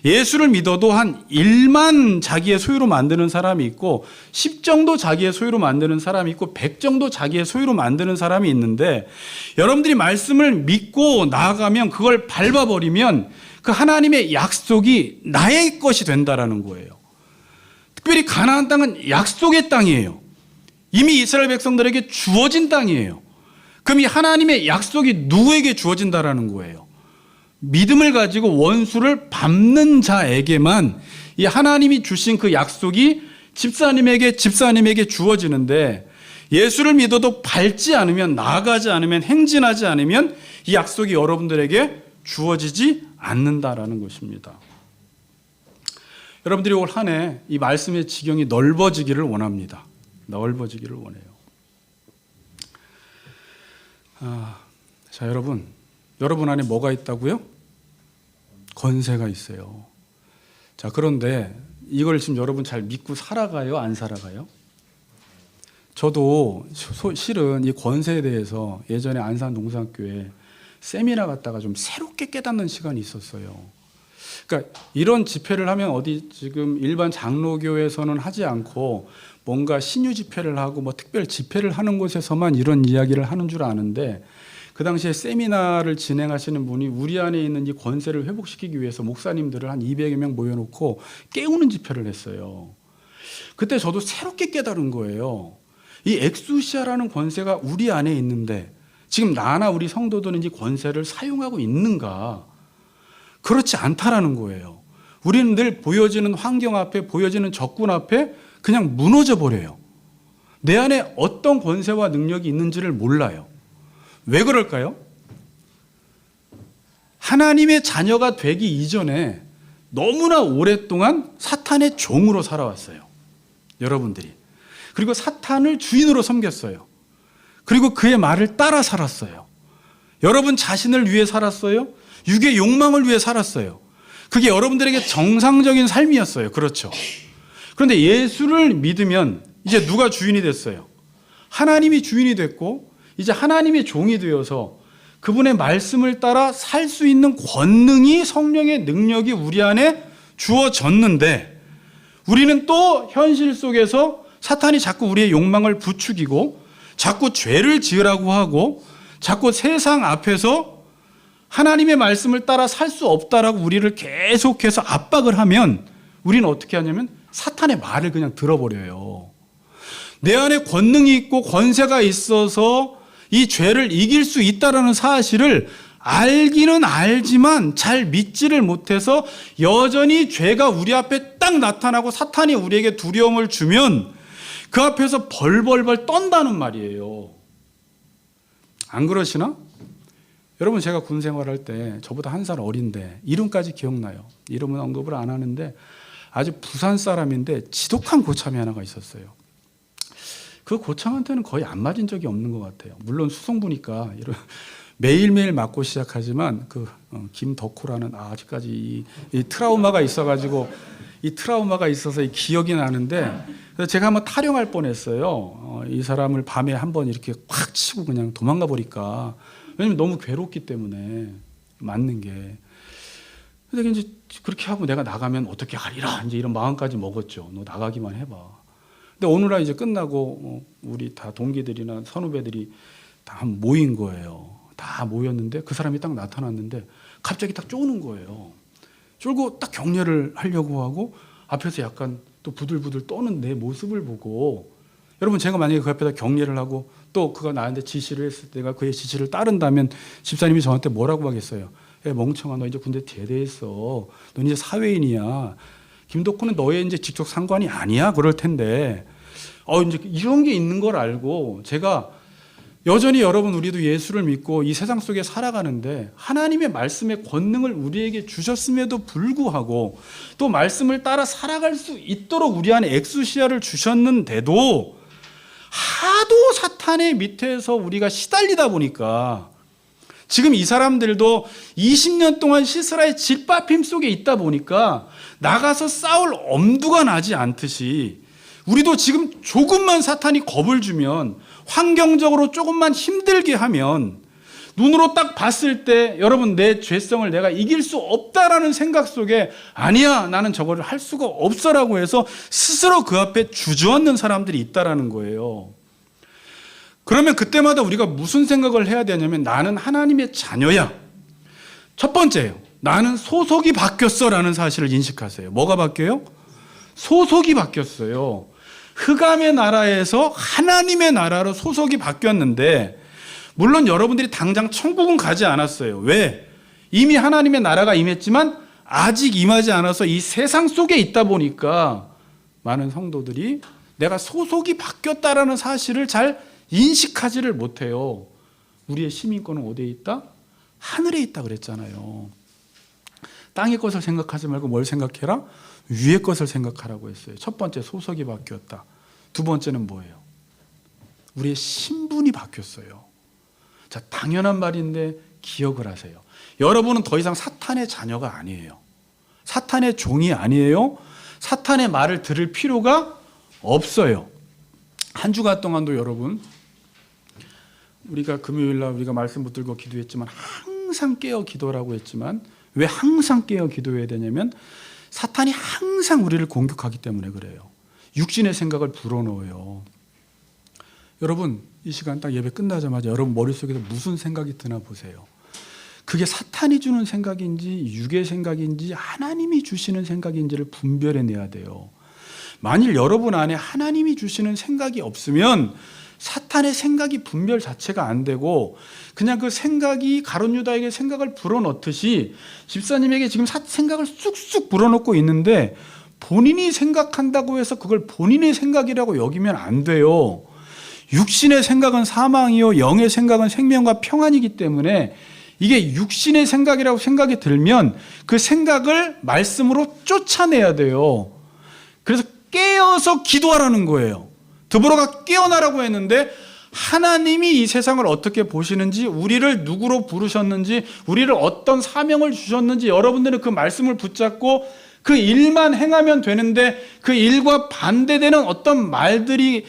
예수를 믿어도 한 1만 자기의 소유로 만드는 사람이 있고, 10 정도 자기의 소유로 만드는 사람이 있고, 100 정도 자기의 소유로 만드는 사람이 있는데, 여러분들이 말씀을 믿고 나아가면, 그걸 밟아버리면 그 하나님의 약속이 나의 것이 된다라는 거예요. 특별히 가나안 땅은 약속의 땅이에요. 이미 이스라엘 백성들에게 주어진 땅이에요. 그럼 이 하나님의 약속이 누구에게 주어진다라는 거예요? 믿음을 가지고 원수를 밟는 자에게만 이 하나님이 주신 그 약속이 집사님에게 주어지는데, 예수를 믿어도 밟지 않으면, 나아가지 않으면, 행진하지 않으면 이 약속이 여러분들에게 주어지지 않는다라는 것입니다. 여러분들이 올 한 해 이 말씀의 지경이 넓어지기를 원합니다. 넓어지기를 원해요. 자, 여러분 안에 뭐가 있다고요? 권세가 있어요. 자, 그런데 이걸 지금 여러분 잘 믿고 살아가요? 안 살아가요? 저도 실은 이 권세에 대해서 예전에 안산 농산교회 세미나 갔다가 좀 새롭게 깨닫는 시간이 있었어요. 그러니까 이런 집회를 하면 어디 지금 일반 장로교에서는 하지 않고 뭔가 신유 집회를 하고 뭐 특별 집회를 하는 곳에서만 이런 이야기를 하는 줄 아는데, 그 당시에 세미나를 진행하시는 분이 우리 안에 있는 이 권세를 회복시키기 위해서 목사님들을 한 200여 명 모여놓고 깨우는 집회를 했어요. 그때 저도 새롭게 깨달은 거예요. 이 엑수시아라는 권세가 우리 안에 있는데 지금 나나 우리 성도들은 이 권세를 사용하고 있는가? 그렇지 않다라는 거예요. 우리는 늘 보여지는 환경 앞에, 보여지는 적군 앞에 그냥 무너져 버려요. 내 안에 어떤 권세와 능력이 있는지를 몰라요. 왜 그럴까요? 하나님의 자녀가 되기 이전에 너무나 오랫동안 사탄의 종으로 살아왔어요. 여러분들이. 그리고 사탄을 주인으로 섬겼어요. 그리고 그의 말을 따라 살았어요. 여러분 자신을 위해 살았어요. 육의 욕망을 위해 살았어요. 그게 여러분들에게 정상적인 삶이었어요. 그렇죠. 그런데 예수를 믿으면 이제 누가 주인이 됐어요? 하나님이 주인이 됐고, 이제 하나님의 종이 되어서 그분의 말씀을 따라 살 수 있는 권능이, 성령의 능력이 우리 안에 주어졌는데, 우리는 또 현실 속에서 사탄이 자꾸 우리의 욕망을 부추기고 자꾸 죄를 지으라고 하고 자꾸 세상 앞에서 하나님의 말씀을 따라 살 수 없다라고 우리를 계속해서 압박을 하면, 우리는 어떻게 하냐면 사탄의 말을 그냥 들어버려요. 내 안에 권능이 있고 권세가 있어서 이 죄를 이길 수 있다는 사실을 알기는 알지만 잘 믿지를 못해서 여전히 죄가 우리 앞에 딱 나타나고 사탄이 우리에게 두려움을 주면 그 앞에서 벌벌벌 떤다는 말이에요. 안 그러시나? 여러분, 제가 군 생활할 때 저보다 한 살 어린데 이름까지 기억나요. 이름은 언급을 안 하는데 아주 부산 사람인데 지독한 고참이 하나가 있었어요. 그 고참한테는 거의 안 맞은 적이 없는 것 같아요. 물론 수송부니까 매일매일 맞고 시작하지만 김덕호라는 아직까지 이 트라우마가 있어가지고 이 트라우마가 있어서 이 기억이 나는데, 그래서 제가 한번 탈영할 뻔했어요. 이 사람을 밤에 한번 이렇게 확 치고 그냥 도망가 버릴까. 왜냐면 너무 괴롭기 때문에 맞는 게. 근데 이제 그렇게 하고 내가 나가면 어떻게 하리라 이제 이런 마음까지 먹었죠. 너 나가기만 해봐. 근데 오늘날 이제 끝나고 우리 다 동기들이나 선후배들이 다 모인 거예요. 다 모였는데 그 사람이 딱 나타났는데 갑자기 딱 쪼는 거예요. 쫄고 딱 격려를 하려고 하고 앞에서 약간 또 부들부들 떠는 내 모습을 보고, 여러분 제가 만약에 그 앞에다 격려를 하고 또 그가 나한테 지시를 했을 때 내가 그의 지시를 따른다면 집사님이 저한테 뭐라고 하겠어요? 야, 멍청아, 너 이제 군대 제대했어. 넌 이제 사회인이야. 김덕훈은 너의 이제 직속 상관이 아니야. 그럴 텐데 이제 이런 게 있는 걸 알고 제가 여전히 여러분 우리도 예수를 믿고 이 세상 속에 살아가는데 하나님의 말씀의 권능을 우리에게 주셨음에도 불구하고 또 말씀을 따라 살아갈 수 있도록 우리 안에 엑수시아를 주셨는데도 하도 사탄의 밑에서 우리가 시달리다 보니까 지금 이 사람들도 20년 동안 시스라의 짓밟힘 속에 있다 보니까 나가서 싸울 엄두가 나지 않듯이 우리도 지금 조금만 사탄이 겁을 주면, 환경적으로 조금만 힘들게 하면 눈으로 딱 봤을 때 여러분 내 죄성을 내가 이길 수 없다라는 생각 속에 아니야 나는 저거를 할 수가 없어라고 해서 스스로 그 앞에 주저앉는 사람들이 있다라는 거예요. 그러면 그때마다 우리가 무슨 생각을 해야 되냐면 나는 하나님의 자녀야. 첫 번째예요. 나는 소속이 바뀌었어라는 사실을 인식하세요. 뭐가 바뀌어요? 소속이 바뀌었어요. 흑암의 나라에서 하나님의 나라로 소속이 바뀌었는데, 물론 여러분들이 당장 천국은 가지 않았어요. 왜? 이미 하나님의 나라가 임했지만 아직 임하지 않아서 이 세상 속에 있다 보니까 많은 성도들이 내가 소속이 바뀌었다라는 사실을 잘 인식하지를 못해요. 우리의 시민권은 어디에 있다? 하늘에 있다 그랬잖아요. 땅의 것을 생각하지 말고 뭘 생각해라? 위의 것을 생각하라고 했어요. 첫 번째, 소속이 바뀌었다. 두 번째는 뭐예요? 우리의 신분이 바뀌었어요. 자, 당연한 말인데 기억을 하세요. 여러분은 더 이상 사탄의 자녀가 아니에요. 사탄의 종이 아니에요. 사탄의 말을 들을 필요가 없어요. 한 주간 동안도 여러분, 우리가 금요일날 우리가 말씀 붙들고 기도했지만 항상 깨어 기도라고 했지만 왜 항상 깨어 기도해야 되냐면 사탄이 항상 우리를 공격하기 때문에 그래요. 육신의 생각을 불어넣어요. 여러분 이 시간 딱 예배 끝나자마자 여러분 머릿속에서 무슨 생각이 드나 보세요. 그게 사탄이 주는 생각인지 육의 생각인지 하나님이 주시는 생각인지를 분별해내야 돼요. 만일 여러분 안에 하나님이 주시는 생각이 없으면 사탄의 생각이 분별 자체가 안 되고 그냥 그 생각이 가룟 유다에게 생각을 불어넣듯이 집사님에게 지금 생각을 쑥쑥 불어넣고 있는데 본인이 생각한다고 해서 그걸 본인의 생각이라고 여기면 안 돼요. 육신의 생각은 사망이요 영의 생각은 생명과 평안이기 때문에 이게 육신의 생각이라고 생각이 들면 그 생각을 말씀으로 쫓아내야 돼요. 그래서 깨어서 기도하라는 거예요. 드보라가 깨어나라고 했는데 하나님이 이 세상을 어떻게 보시는지, 우리를 누구로 부르셨는지, 우리를 어떤 사명을 주셨는지 여러분들은 그 말씀을 붙잡고 그 일만 행하면 되는데 그 일과 반대되는 어떤 말들이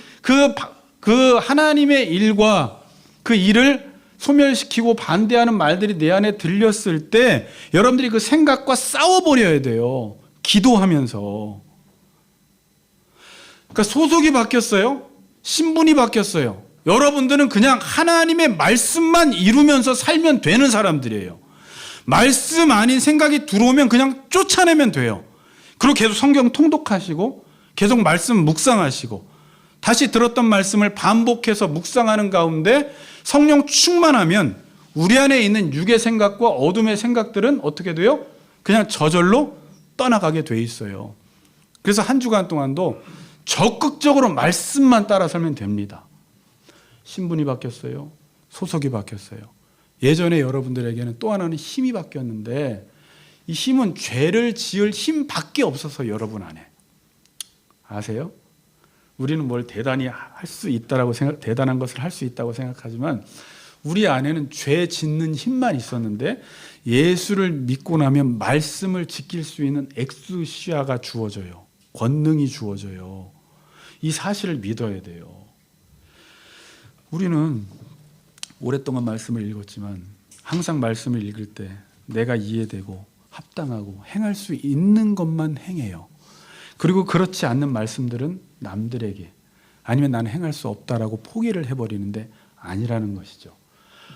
그 하나님의 일과 그 일을 소멸시키고 반대하는 말들이 내 안에 들렸을 때 여러분들이 그 생각과 싸워버려야 돼요. 기도하면서. 그러니까 소속이 바뀌었어요. 신분이 바뀌었어요. 여러분들은 그냥 하나님의 말씀만 이루면서 살면 되는 사람들이에요. 말씀 아닌 생각이 들어오면 그냥 쫓아내면 돼요. 그리고 계속 성경 통독하시고 계속 말씀 묵상하시고 다시 들었던 말씀을 반복해서 묵상하는 가운데 성령 충만하면 우리 안에 있는 육의 생각과 어둠의 생각들은 어떻게 돼요? 그냥 저절로 떠나가게 돼 있어요. 그래서 한 주간 동안도 적극적으로 말씀만 따라 살면 됩니다. 신분이 바뀌었어요. 소속이 바뀌었어요. 예전에 여러분들에게는 또 하나는 힘이 바뀌었는데 이 힘은 죄를 지을 힘밖에 없어서 여러분 안에. 아세요? 우리는 뭘 대단히 할 수 있다라고 대단한 것을 할 수 있다고 생각하지만 우리 안에는 죄 짓는 힘만 있었는데 예수를 믿고 나면 말씀을 지킬 수 있는 엑수시아가 주어져요. 권능이 주어져요. 이 사실을 믿어야 돼요. 우리는 오랫동안 말씀을 읽었지만 항상 말씀을 읽을 때 내가 이해되고 합당하고 행할 수 있는 것만 행해요. 그리고 그렇지 않는 말씀들은 남들에게 아니면 나는 행할 수 없다라고 포기를 해버리는데 아니라는 것이죠.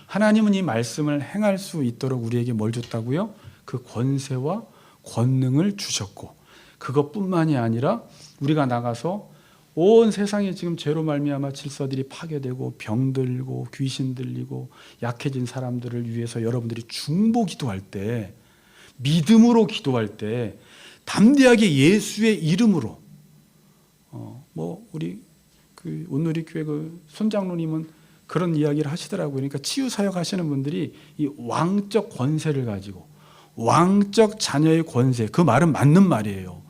하나님은 이 말씀을 행할 수 있도록 우리에게 뭘 줬다고요? 그 권세와 권능을 주셨고, 그것뿐만이 아니라 우리가 나가서 온 세상에 지금 죄로 말미암아 질서들이 파괴되고 병들고 귀신 들리고 약해진 사람들을 위해서 여러분들이 중보 기도할 때, 믿음으로 기도할 때 담대하게 예수의 이름으로 우리 그 온누리 교회 그 손장로님은 그런 이야기를 하시더라고요. 그러니까 치유 사역 하시는 분들이 이 왕적 권세를 가지고, 왕적 자녀의 권세, 그 말은 맞는 말이에요.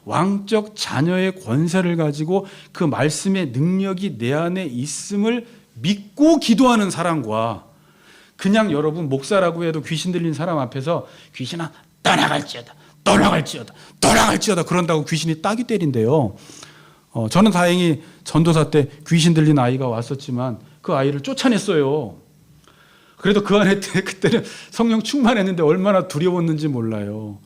왕적 자녀의 권세를 가지고 그 말씀의 능력이 내 안에 있음을 믿고 기도하는 사람과, 그냥 여러분 목사라고 해도 귀신 들린 사람 앞에서 귀신아 떠나갈지어다 떠나갈지어다 떠나갈지어다 그런다고 귀신이 따귀 때린대요. 저는 다행히 전도사 때 귀신 들린 아이가 왔었지만 그 아이를 쫓아냈어요. 그래도 그 안에 그때는 성령 충만했는데 얼마나 두려웠는지 몰라요.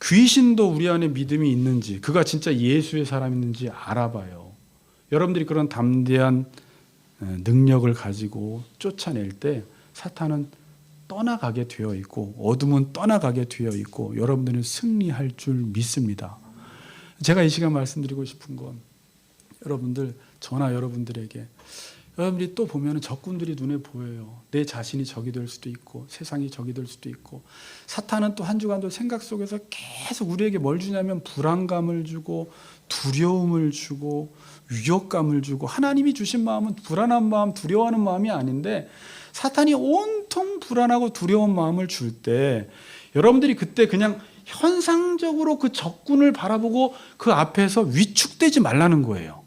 귀신도 우리 안에 믿음이 있는지, 그가 진짜 예수의 사람인지 알아봐요. 여러분들이 그런 담대한 능력을 가지고 쫓아낼 때 사탄은 떠나가게 되어 있고 어둠은 떠나가게 되어 있고 여러분들은 승리할 줄 믿습니다. 제가 이 시간 말씀드리고 싶은 건, 여러분들, 저나 여러분들에게, 여러분들이 또 보면 적군들이 눈에 보여요. 내 자신이 적이 될 수도 있고 세상이 적이 될 수도 있고, 사탄은 또 한 주간도 생각 속에서 계속 우리에게 뭘 주냐면 불안감을 주고 두려움을 주고 위협감을 주고, 하나님이 주신 마음은 불안한 마음, 두려워하는 마음이 아닌데 사탄이 온통 불안하고 두려운 마음을 줄 때 여러분들이 그때 그냥 현상적으로 그 적군을 바라보고 그 앞에서 위축되지 말라는 거예요.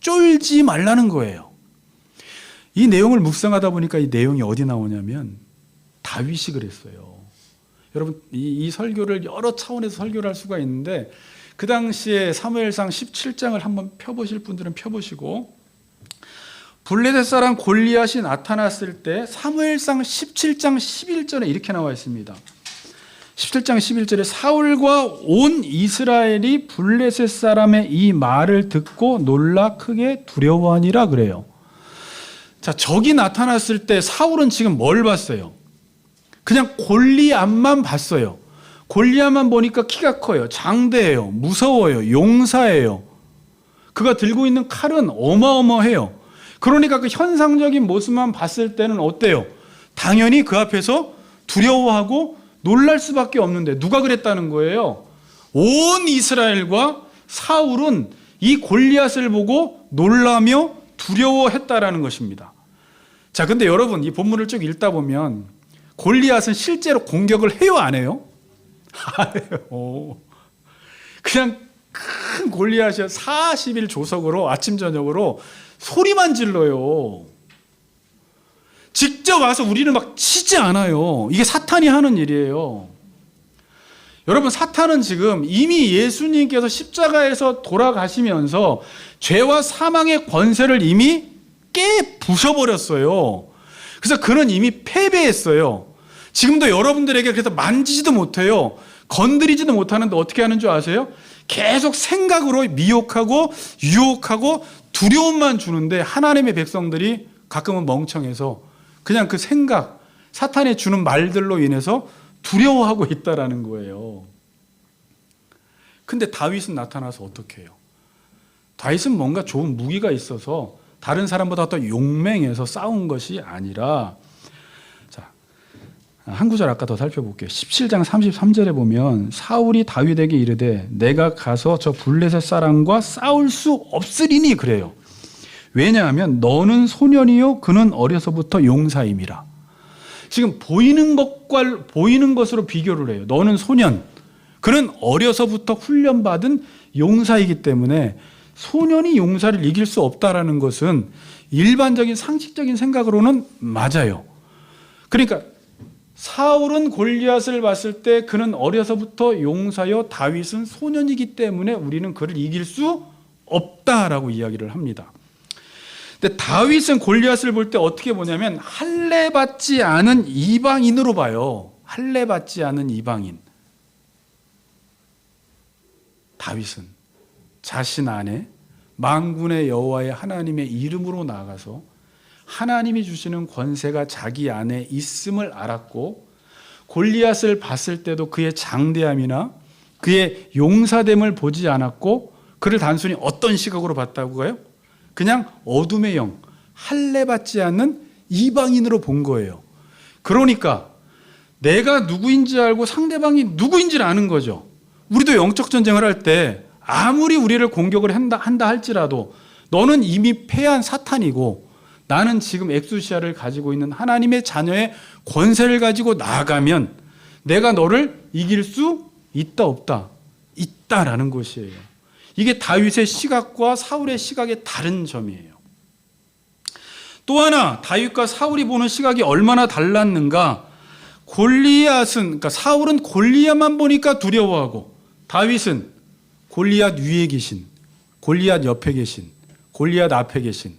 쫄지 말라는 거예요. 이 내용을 묵상하다 보니까 이 내용이 어디 나오냐면 다윗이 그랬어요. 여러분, 이 설교를 여러 차원에서 설교를 할 수가 있는데, 그 당시에 사무엘상 17장을 한번 펴보실 분들은 펴보시고, 블레셋 사람 골리앗이 나타났을 때 사무엘상 17장 11절에 이렇게 나와 있습니다. 17장 11절에 사울과 온 이스라엘이 블레셋 사람의 이 말을 듣고 놀라 크게 두려워하니라 그래요. 자, 적이 나타났을 때 사울은 지금 뭘 봤어요? 그냥 골리앗만 봤어요. 골리앗만 보니까 키가 커요. 장대해요. 무서워요. 용사예요. 그가 들고 있는 칼은 어마어마해요. 그러니까 그 현상적인 모습만 봤을 때는 어때요? 당연히 그 앞에서 두려워하고 놀랄 수밖에 없는데, 누가 그랬다는 거예요? 온 이스라엘과 사울은 이 골리앗을 보고 놀라며 두려워했다라는 것입니다. 자, 근데 여러분, 이 본문을 쭉 읽다 보면 골리앗은 실제로 공격을 해요, 안 해요? 안 해요. 그냥 큰 골리앗이 40일 조석으로 아침 저녁으로 소리만 질러요. 직접 와서 우리를 막 치지 않아요. 이게 사탄이 하는 일이에요. 여러분, 사탄은 지금 이미 예수님께서 십자가에서 돌아가시면서 죄와 사망의 권세를 이미 깨 부셔버렸어요. 그래서 그는 이미 패배했어요. 지금도 여러분들에게 그래서 만지지도 못해요. 건드리지도 못하는데 어떻게 하는 줄 아세요? 계속 생각으로 미혹하고 유혹하고 두려움만 주는데, 하나님의 백성들이 가끔은 멍청해서 그냥 그 생각, 사탄이 주는 말들로 인해서 두려워하고 있다라는 거예요. 근데 다윗은 나타나서 어떻게 해요? 다윗은 뭔가 좋은 무기가 있어서 다른 사람보다 더 용맹해서 싸운 것이 아니라, 자, 한 구절 아까 더 살펴볼게요. 17장 33절에 보면 사울이 다윗에게 이르되 내가 가서 저 블레셋 사람과 싸울 수 없으리니 그래요. 왜냐하면 너는 소년이요 그는 어려서부터 용사임이라. 지금 보이는 것으로 비교를 해요. 너는 소년, 그는 어려서부터 훈련받은 용사이기 때문에 소년이 용사를 이길 수 없다라는 것은 일반적인 상식적인 생각으로는 맞아요. 그러니까 사울은 골리앗을 봤을 때 그는 어려서부터 용사여 다윗은 소년이기 때문에 우리는 그를 이길 수 없다라고 이야기를 합니다. 근데 다윗은 골리앗을 볼 때 어떻게 보냐면 할례받지 않은 이방인으로 봐요. 할례받지 않은 이방인. 다윗은 자신 안에 만군의 여호와의 하나님의 이름으로 나아가서 하나님이 주시는 권세가 자기 안에 있음을 알았고, 골리앗을 봤을 때도 그의 장대함이나 그의 용사됨을 보지 않았고, 그를 단순히 어떤 시각으로 봤다고요? 그냥 어둠의 영, 할례받지 않는 이방인으로 본 거예요. 그러니까 내가 누구인지 알고 상대방이 누구인지를 아는 거죠. 우리도 영적 전쟁을 할 때 아무리 우리를 공격을 한다 할지라도 너는 이미 패한 사탄이고 나는 지금 엑수시아를 가지고 있는 하나님의 자녀의 권세를 가지고 나아가면 내가 너를 이길 수 있다 없다? 있다라는 것이에요. 이게 다윗의 시각과 사울의 시각의 다른 점이에요. 또 하나, 다윗과 사울이 보는 시각이 얼마나 달랐는가? 그러니까 사울은 골리앗만 보니까 두려워하고, 다윗은 골리앗 위에 계신, 골리앗 옆에 계신, 골리앗 앞에 계신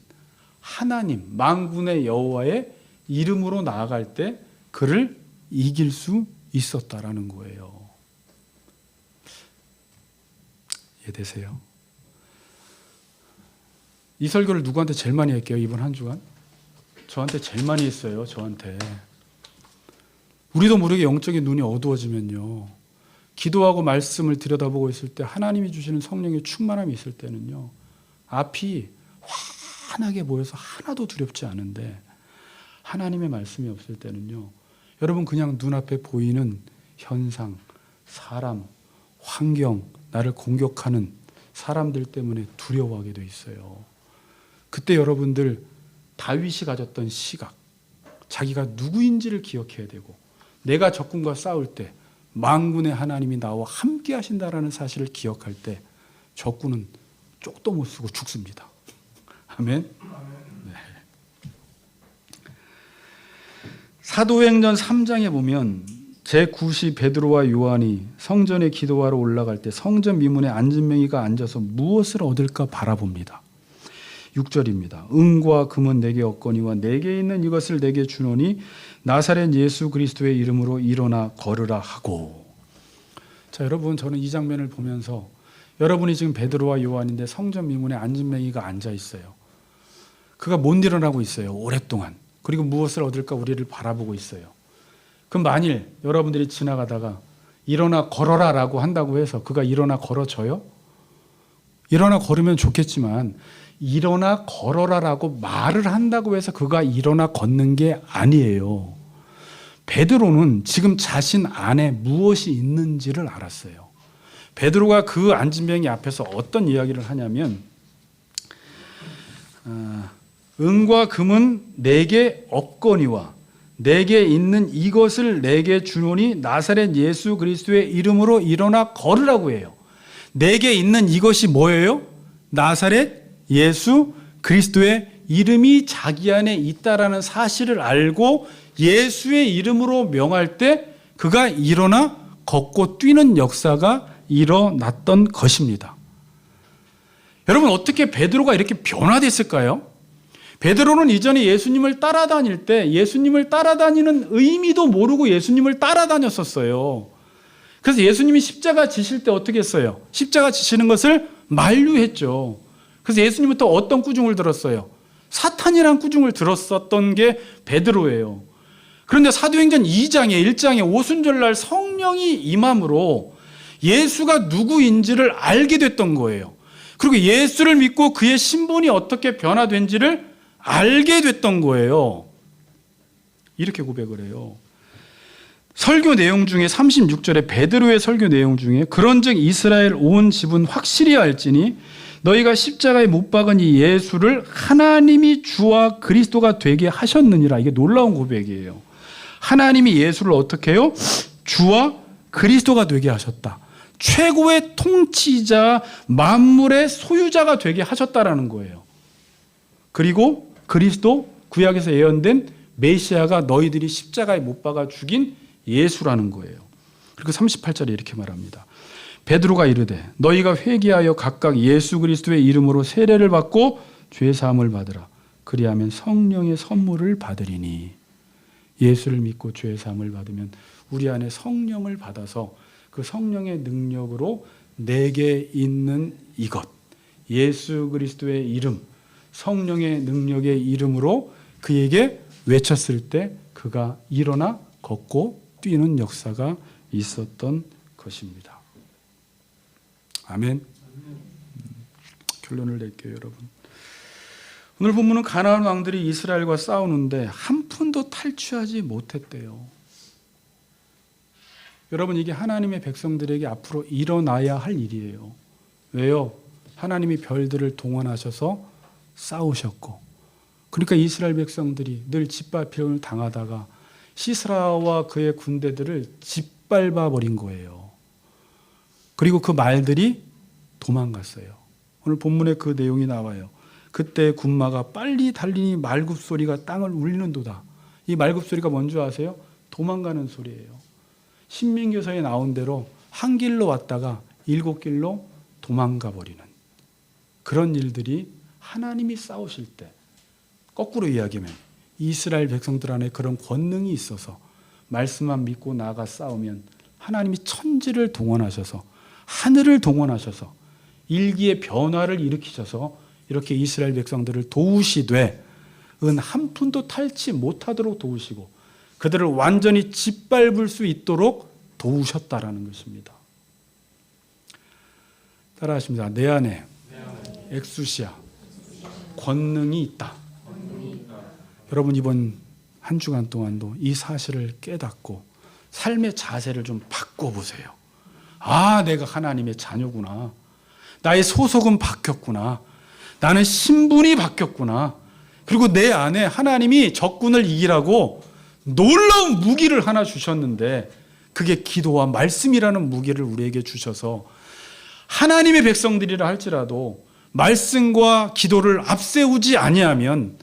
하나님, 만군의 여호와의 이름으로 나아갈 때 그를 이길 수 있었다라는 거예요. 이해되세요? 이 설교를 누구한테 제일 많이 할게요? 이번 한 주간? 저한테 제일 많이 했어요. 저한테. 우리도 모르게 영적인 눈이 어두워지면요, 기도하고 말씀을 들여다보고 있을 때 하나님이 주시는 성령의 충만함이 있을 때는요, 앞이 환하게 보여서 하나도 두렵지 않은데, 하나님의 말씀이 없을 때는요, 여러분 그냥 눈앞에 보이는 현상, 사람, 환경, 나를 공격하는 사람들 때문에 두려워하게 돼 있어요. 그때 여러분들 다윗이 가졌던 시각, 자기가 누구인지를 기억해야 되고, 내가 적군과 싸울 때 만군의 하나님이 나와 함께 하신다라는 사실을 기억할 때 적군은 쪽도 못 쓰고 죽습니다. 아멘. 네. 사도행전 3장에 보면 제9시 베드로와 요한이 성전에 기도하러 올라갈 때 성전 미문에 앉은 명의가 앉아서 무엇을 얻을까 바라봅니다. 6절입니다. 은과 금은 내게 없거니와 내게 있는 이것을 내게 주노니 나사렛 예수 그리스도의 이름으로 일어나 걸으라 하고. 자, 여러분, 저는 이 장면을 보면서 여러분이 지금 베드로와 요한인데 성전 미문에 앉은 명의가 앉아 있어요. 그가 못 일어나고 있어요. 오랫동안. 그리고 무엇을 얻을까 우리를 바라보고 있어요. 그럼 만일 여러분들이 지나가다가 일어나 걸어라 라고 한다고 해서 그가 일어나 걸어져요? 일어나 걸으면 좋겠지만 일어나 걸어라 라고 말을 한다고 해서 그가 일어나 걷는 게 아니에요. 베드로는 지금 자신 안에 무엇이 있는지를 알았어요. 베드로가 그 앉은 명의 앞에서 어떤 이야기를 하냐면, 은과 금은 내게 없거니와 내게 있는 이것을 내게 주노니 나사렛 예수 그리스도의 이름으로 일어나 걸으라고 해요. 내게 있는 이것이 뭐예요? 나사렛 예수 그리스도의 이름이 자기 안에 있다라는 사실을 알고 예수의 이름으로 명할 때 그가 일어나 걷고 뛰는 역사가 일어났던 것입니다. 여러분, 어떻게 베드로가 이렇게 변화됐을까요? 베드로는 이전에 예수님을 따라다닐 때 예수님을 따라다니는 의미도 모르고 예수님을 따라다녔었어요. 그래서 예수님이 십자가 지실 때 어떻게 했어요? 십자가 지시는 것을 만류했죠. 그래서 예수님부터 어떤 꾸중을 들었어요? 사탄이란 꾸중을 들었었던 게 베드로예요. 그런데 사도행전 2장에 1장에 오순절날 성령이 임함으로 예수가 누구인지를 알게 됐던 거예요. 그리고 예수를 믿고 그의 신분이 어떻게 변화된지를 알게 됐던 거예요. 이렇게 고백을 해요. 설교 내용 중에 36절에 베드로의 설교 내용 중에 그런즉 이스라엘 온 집은 확실히 알지니 너희가 십자가에 못 박은 이 예수를 하나님이 주와 그리스도가 되게 하셨느니라. 이게 놀라운 고백이에요. 하나님이 예수를 어떻게 해요? 주와 그리스도가 되게 하셨다. 최고의 통치자, 만물의 소유자가 되게 하셨다라는 거예요. 그리고 그리스도, 구약에서 예언된 메시아가 너희들이 십자가에 못 박아 죽인 예수라는 거예요. 그리고 38절에 이렇게 말합니다. 베드로가 이르되 너희가 회개하여 각각 예수 그리스도의 이름으로 세례를 받고 죄 사함을 받으라. 그리하면 성령의 선물을 받으리니. 예수를 믿고 죄 사함을 받으면 우리 안에 성령을 받아서 그 성령의 능력으로 내게 있는 이것, 예수 그리스도의 이름, 성령의 능력의 이름으로 그에게 외쳤을 때 그가 일어나 걷고 뛰는 역사가 있었던 것입니다. 아멘. 결론을 낼게요, 여러분. 오늘 본문은 가나안 왕들이 이스라엘과 싸우는데 한 푼도 탈취하지 못했대요. 여러분, 이게 하나님의 백성들에게 앞으로 일어나야 할 일이에요. 왜요? 하나님이 별들을 동원하셔서 싸우셨고, 그러니까 이스라엘 백성들이 늘 짓밟힘을 당하다가 시스라와 그의 군대들을 짓밟아 버린 거예요. 그리고 그 말들이 도망갔어요. 오늘 본문에 그 내용이 나와요. 그때 군마가 빨리 달리니 말굽소리가 땅을 울리는도다. 이 말굽소리가 뭔지 아세요? 도망가는 소리예요. 신명기서에 나온 대로 한 길로 왔다가 7길로 도망가 버리는 그런 일들이 하나님이 싸우실 때, 거꾸로 이야기하면 이스라엘 백성들 안에 그런 권능이 있어서 말씀만 믿고 나아가 싸우면 하나님이 천지를 동원하셔서, 하늘을 동원하셔서 일기의 변화를 일으키셔서 이렇게 이스라엘 백성들을 도우시되 은 한 푼도 탈취 못하도록 도우시고 그들을 완전히 짓밟을 수 있도록 도우셨다라는 것입니다. 따라하십니다. 내 안에 엑수시아 권능이 있다. 여러분, 이번 한 주간 동안도 이 사실을 깨닫고 삶의 자세를 좀 바꿔보세요. 아, 내가 하나님의 자녀구나. 나의 소속은 바뀌었구나. 나는 신분이 바뀌었구나. 그리고 내 안에 하나님이 적군을 이기라고 놀라운 무기를 하나 주셨는데, 그게 기도와 말씀이라는 무기를 우리에게 주셔서 하나님의 백성들이라 할지라도 말씀과 기도를 앞세우지 아니하면,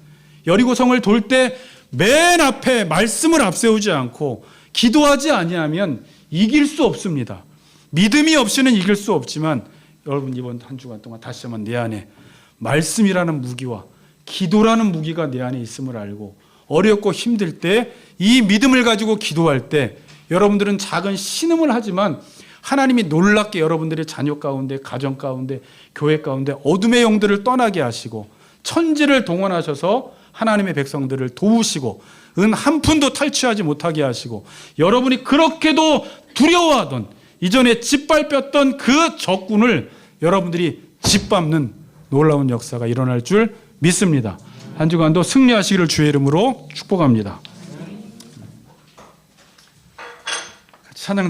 여리고성을 돌 때 맨 앞에 말씀을 앞세우지 않고 기도하지 아니하면 이길 수 없습니다. 믿음이 없이는 이길 수 없지만, 여러분, 이번 한 주간 동안 다시 한번 내 안에 말씀이라는 무기와 기도라는 무기가 내 안에 있음을 알고 어렵고 힘들 때 이 믿음을 가지고 기도할 때 여러분들은 작은 신음을 하지만 하나님이 놀랍게 여러분들의 자녀 가운데, 가정 가운데, 교회 가운데 어둠의 영들을 떠나게 하시고 천지를 동원하셔서 하나님의 백성들을 도우시고 은 한 푼도 탈취하지 못하게 하시고, 여러분이 그렇게도 두려워하던, 이전에 짓밟혔던 그 적군을 여러분들이 짓밟는 놀라운 역사가 일어날 줄 믿습니다. 한 주간도 승리하시기를 주의 이름으로 축복합니다.